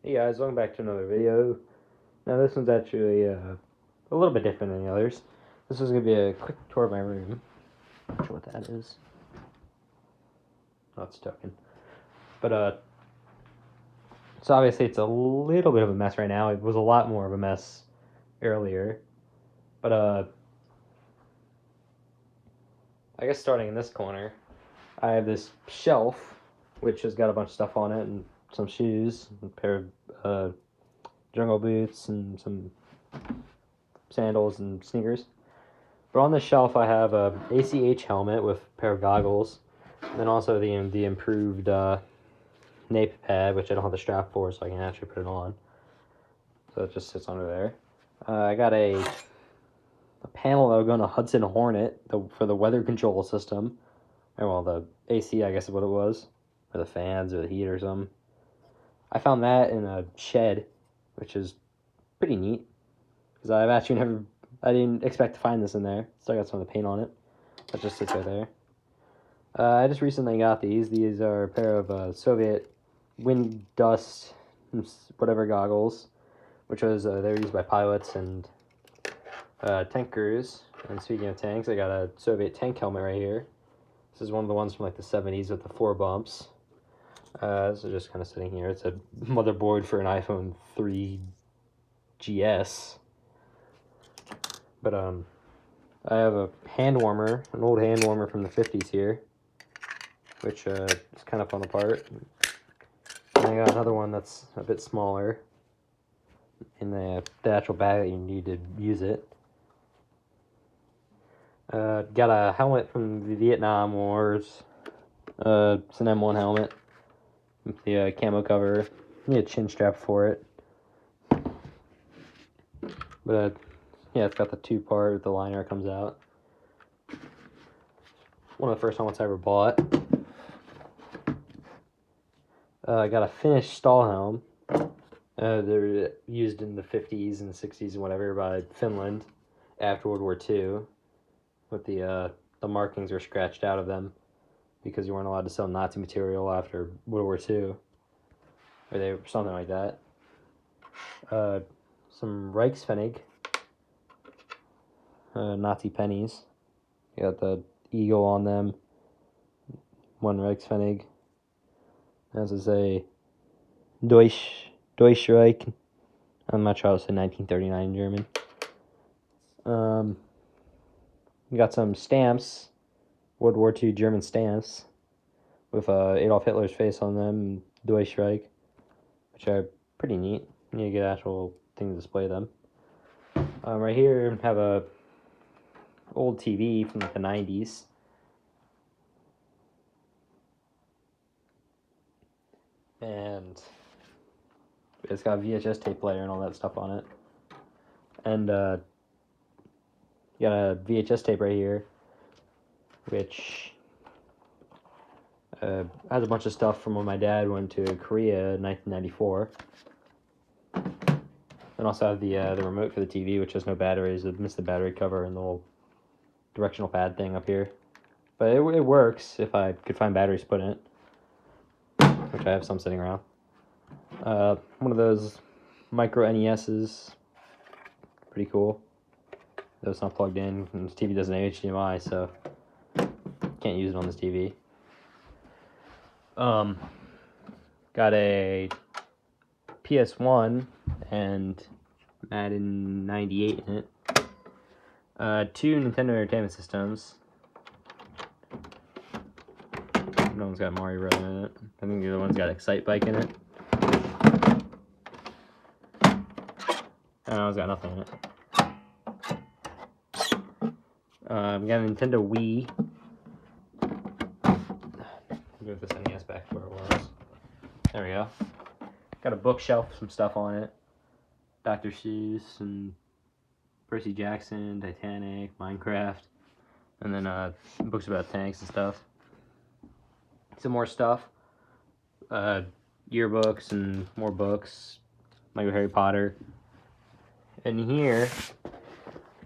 Hey guys, welcome back to another video. Now this one's actually a little bit different than the others. This is going to be a quick tour of my room. Not sure what that is. Oh, it's token. But so obviously it's a little bit of a mess right now. It was a lot more of a mess earlier. But I guess starting in this corner, I have this shelf, which has got a bunch of stuff on it, and some shoes, a pair of jungle boots, and some sandals and sneakers. But on the shelf, I have a ACH helmet with a pair of goggles, and then also the improved nape pad, which I don't have the strap for, so I can actually put it on. So it just sits under there. I got a panel that will go on a Hudson Hornet for the weather control system. Or, well, the AC, I guess is what it was, or the fans, or the heat, or something. I found that in a shed, which is pretty neat, because I've actually I didn't expect to find this in there. Still got some of the paint on it. That just sits right there. I just recently got these. These are a pair of Soviet wind dust whatever goggles, which was they were used by pilots and tank crews. And speaking of tanks, I got a Soviet tank helmet right here. This is one of the ones from like the 70s with the 4 bumps. This is just kind of sitting here. It's a motherboard for an iPhone 3 GS. But I have a hand warmer, an old hand warmer from the 50s here, which is kind of falling apart. And I got another one that's a bit smaller in the actual bag that you need to use it. Got a helmet from the Vietnam Wars. It's an M1 helmet with the camo cover. Need a chin strap for it. But yeah, it's got the 2-part with the liner that comes out. One of the first helmets I ever bought. I got a Finnish Stahlhelm. They were used in the 50s and 60s and whatever by Finland after World War II. With the markings were scratched out of them because you weren't allowed to sell Nazi material after World War II. Or they something like that. Some Reichspfennig. Nazi pennies. You got the eagle on them. 1 Reichspfennig. As I say, Deutschreich. I'm not sure how to say 1939 in German. We got some stamps, World War II German stamps, with Adolf Hitler's face on them, Deutschreich, which are pretty neat. You need to get an actual thing to display them. Right here, have a old TV from like the 90s. And it's got a VHS tape player and all that stuff on it. And you got a VHS tape right here, which has a bunch of stuff from when my dad went to Korea in 1994. And also have the remote for the TV, which has no batteries. I missed the battery cover and the little directional pad thing up here. But it works if I could find batteries to put in it, which I have some sitting around. One of those micro NESs, pretty cool. Though it's not plugged in, and this TV doesn't have HDMI, so can't use it on this TV. Got a PS1 and Madden 98 in it. 2 Nintendo Entertainment Systems. No one's got Mario Bros. In it. I think the other one's got Excite Bike in it. One's got nothing in it. We got a Nintendo Wii. Move this NES back to where it was. There we go. Got a bookshelf, some stuff on it. Dr. Seuss and Percy Jackson, Titanic, Minecraft, and then books about tanks and stuff. Some more stuff. Yearbooks and more books, like Harry Potter. And here,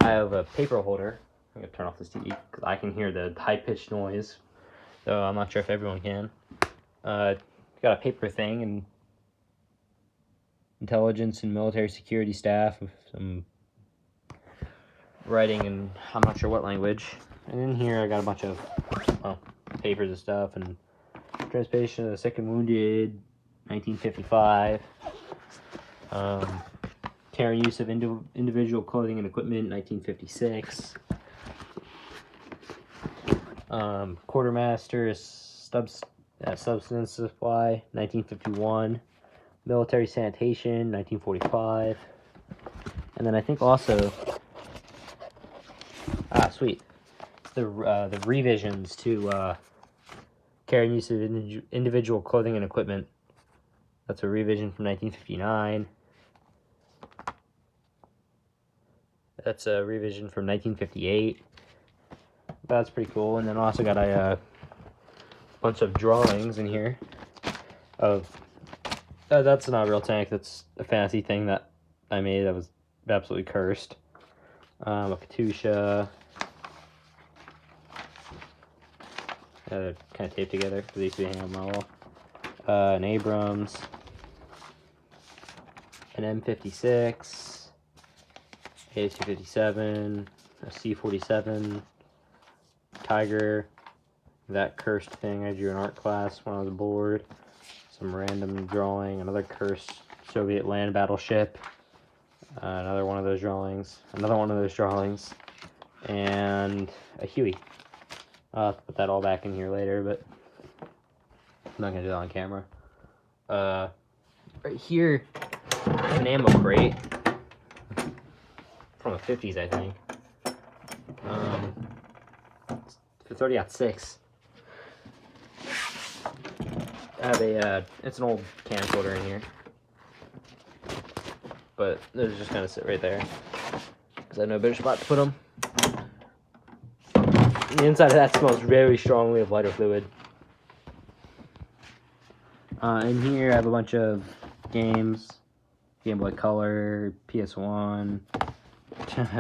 I have a paper holder. I'm going to turn off this TV because I can hear the high-pitched noise, though I'm not sure if everyone can. Got a paper thing, and intelligence and military security staff with some writing in I'm not sure what language. And in here I got a bunch of papers and stuff, and transportation of the sick and wounded, 1955. Care and use of individual clothing and equipment, 1956. Quartermaster substance supply, 1951. Military sanitation, 1945. And then I think also, sweet, the revisions to care and use of individual clothing and equipment. That's a revision from 1959. That's a revision from 1958. That's pretty cool. And then also got a bunch of drawings in here of that's not a real tank. That's a fantasy thing that I made that was absolutely cursed. A Katusha, kind of taped together because they used to be hanging on my wall. An Abrams, an M56, A257, a C47, Tiger, that cursed thing I drew in art class when I was bored, some random drawing, another cursed Soviet land battleship, another one of those drawings, and a Huey. I'll have to put that all back in here later, but I'm not going to do that on camera. Right here, an ammo crate from the 50s, I think. For 30-06. I have it's an old camcorder in here. But those just kind of sit right there, because I have no better spot to put them. The inside of that smells very strongly of lighter fluid. In here I have a bunch of games. Game Boy Color, PS1,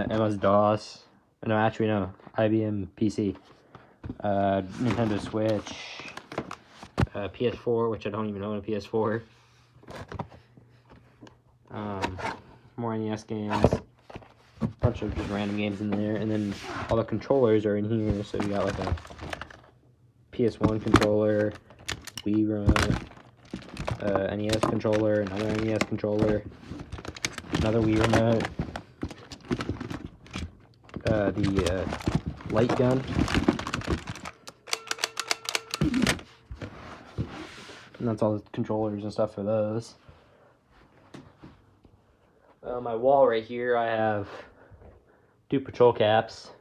MS-DOS. No, actually no, IBM PC. Nintendo Switch. PS4, which I don't even own a PS4. More NES games. A bunch of just random games in there. And then all the controllers are in here. So you got like a PS1 controller, Wii remote, NES controller, another NES controller, another Wii remote, the light gun, and that's all the controllers and stuff for those. On my wall right here I have 2 patrol caps,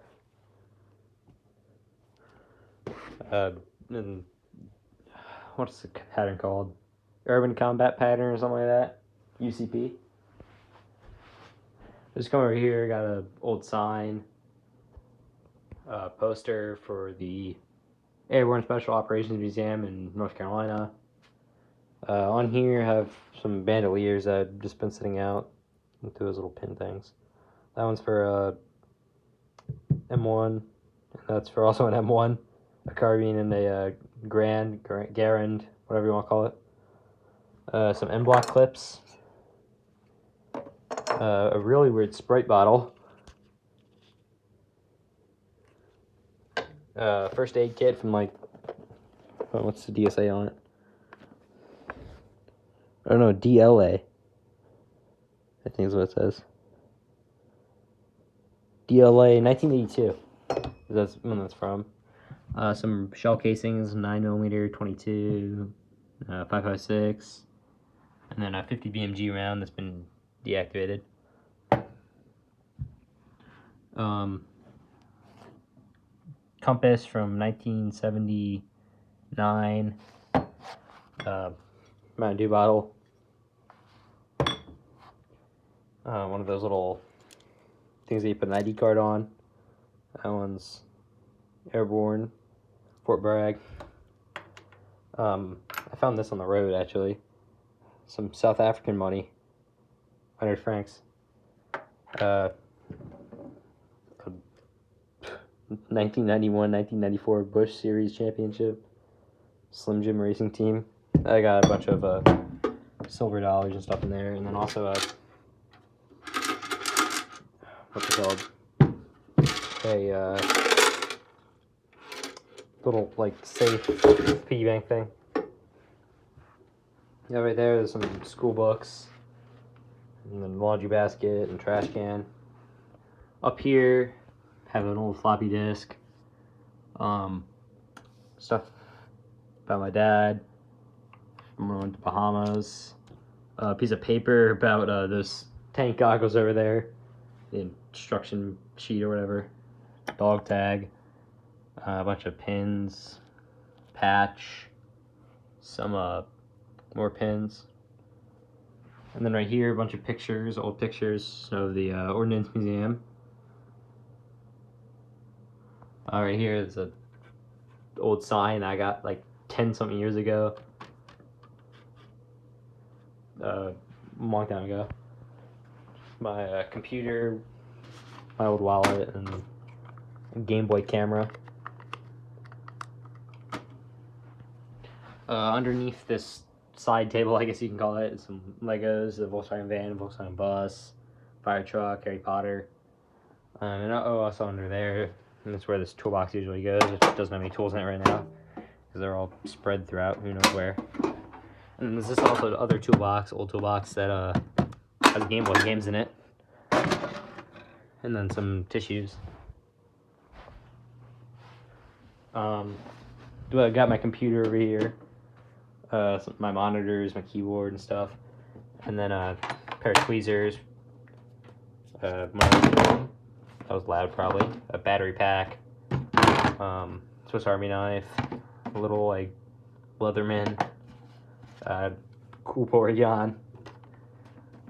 and what's the pattern called? Urban Combat Pattern or something like that. UCP. Just come over here, got an old sign, poster for the Airborne Special Operations Museum in North Carolina. On here I have some bandoliers that have just been sitting out with those little pin things. That one's for M1, and that's for also an M1, a carbine, and a Garand, whatever you want to call it. Some M-block clips, a really weird Sprite bottle, first aid kit from what's the DSA on it? I don't know, DLA. I think is what it says. DLA 1982. That's when that's from. Some shell casings, 9mm, 22, 5.56, and then a 50 BMG round that's been deactivated. Compass from 1979. Mountain Dew bottle. One of those little things that you put an ID card on. That one's Airborne, Fort Bragg. I found this on the road, actually. Some South African money. 100 francs. 1991-1994 Bush Series Championship. Slim Jim Racing Team. I got a bunch of silver dollars and stuff in there, and then also a what's it called? A little like safe piggy bank thing. Yeah, right there. There's some school books, and then laundry basket and trash can. Up here, have an old floppy disk. Stuff about my dad. I'm going to Bahamas. A piece of paper about those tank goggles over there. The instruction sheet or whatever. Dog tag. A bunch of pins. Patch. Some more pins. And then right here, a bunch of pictures, old pictures of the Ordnance Museum. Right here is a old sign I got like 10 something years ago. A long time ago. My computer, my old wallet, and a Game Boy camera. Underneath this side table, I guess you can call it, some Legos, the Volkswagen van, Volkswagen bus, fire truck, Harry Potter. And also under there, and that's where this toolbox usually goes, which doesn't have any tools in it right now, because they're all spread throughout, who knows where. And there's this also the other toolbox, old toolbox, that has Game Boy games in it. And then some tissues. I got my computer over here. My monitors, my keyboard and stuff. And then a pair of tweezers. That was loud probably. A battery pack. Swiss Army knife. A little like Leatherman. Cool Porygon.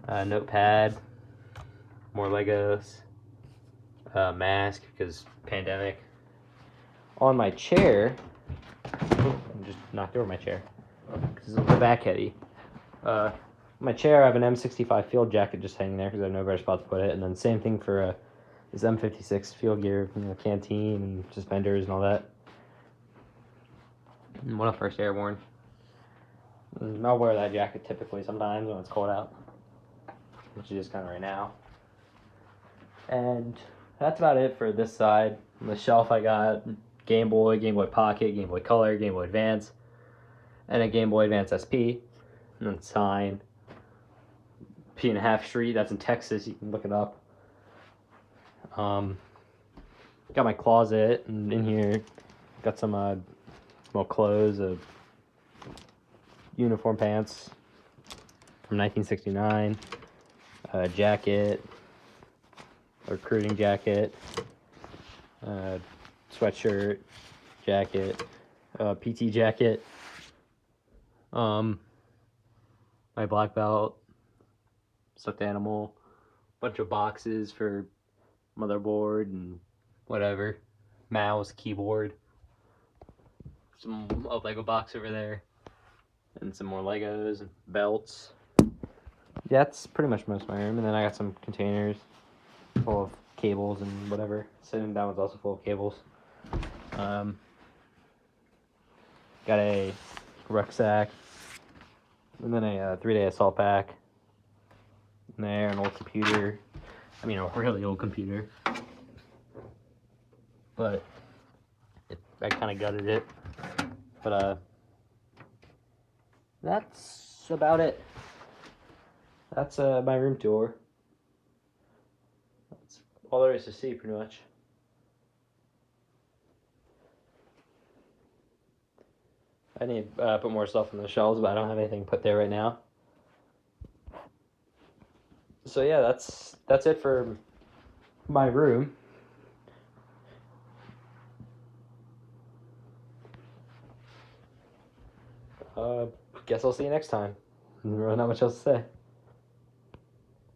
Notepad. More Legos. Mask because pandemic. On my chair, I just knocked over my chair because it's the back heady. My chair, I have an M65 field jacket just hanging there because I have no better spot to put it, and then same thing for this M56 field gear, canteen and suspenders and all that. And 101st Airborne. And I'll wear that jacket typically sometimes when it's cold out, which is just kind of right now. And that's about it for this side. On the shelf I got Game Boy, Game Boy Pocket, Game Boy Color, Game Boy Advance, and a Game Boy Advance SP. And then sign. P&a-Half Street, that's in Texas, you can look it up. Got my closet, and in here, got some small clothes, uniform pants from 1969, a jacket, a recruiting jacket, sweatshirt, jacket, PT jacket, my black belt, stuffed animal, bunch of boxes for motherboard and whatever, mouse, keyboard, some Lego box over there, and some more Legos and belts. Yeah, that's pretty much most of my room. And then I got some containers full of cables and whatever. Sitting down was also full of cables. Got a rucksack, and then a 3-day assault pack. And there, an old computer. I mean, a really old computer. But I kind of gutted it. But that's about it. That's my room tour. That's all there is to see, pretty much. I need to put more stuff on the shelves, but I don't have anything put there right now. So yeah, that's it for my room. Guess I'll see you next time. Not much else to say.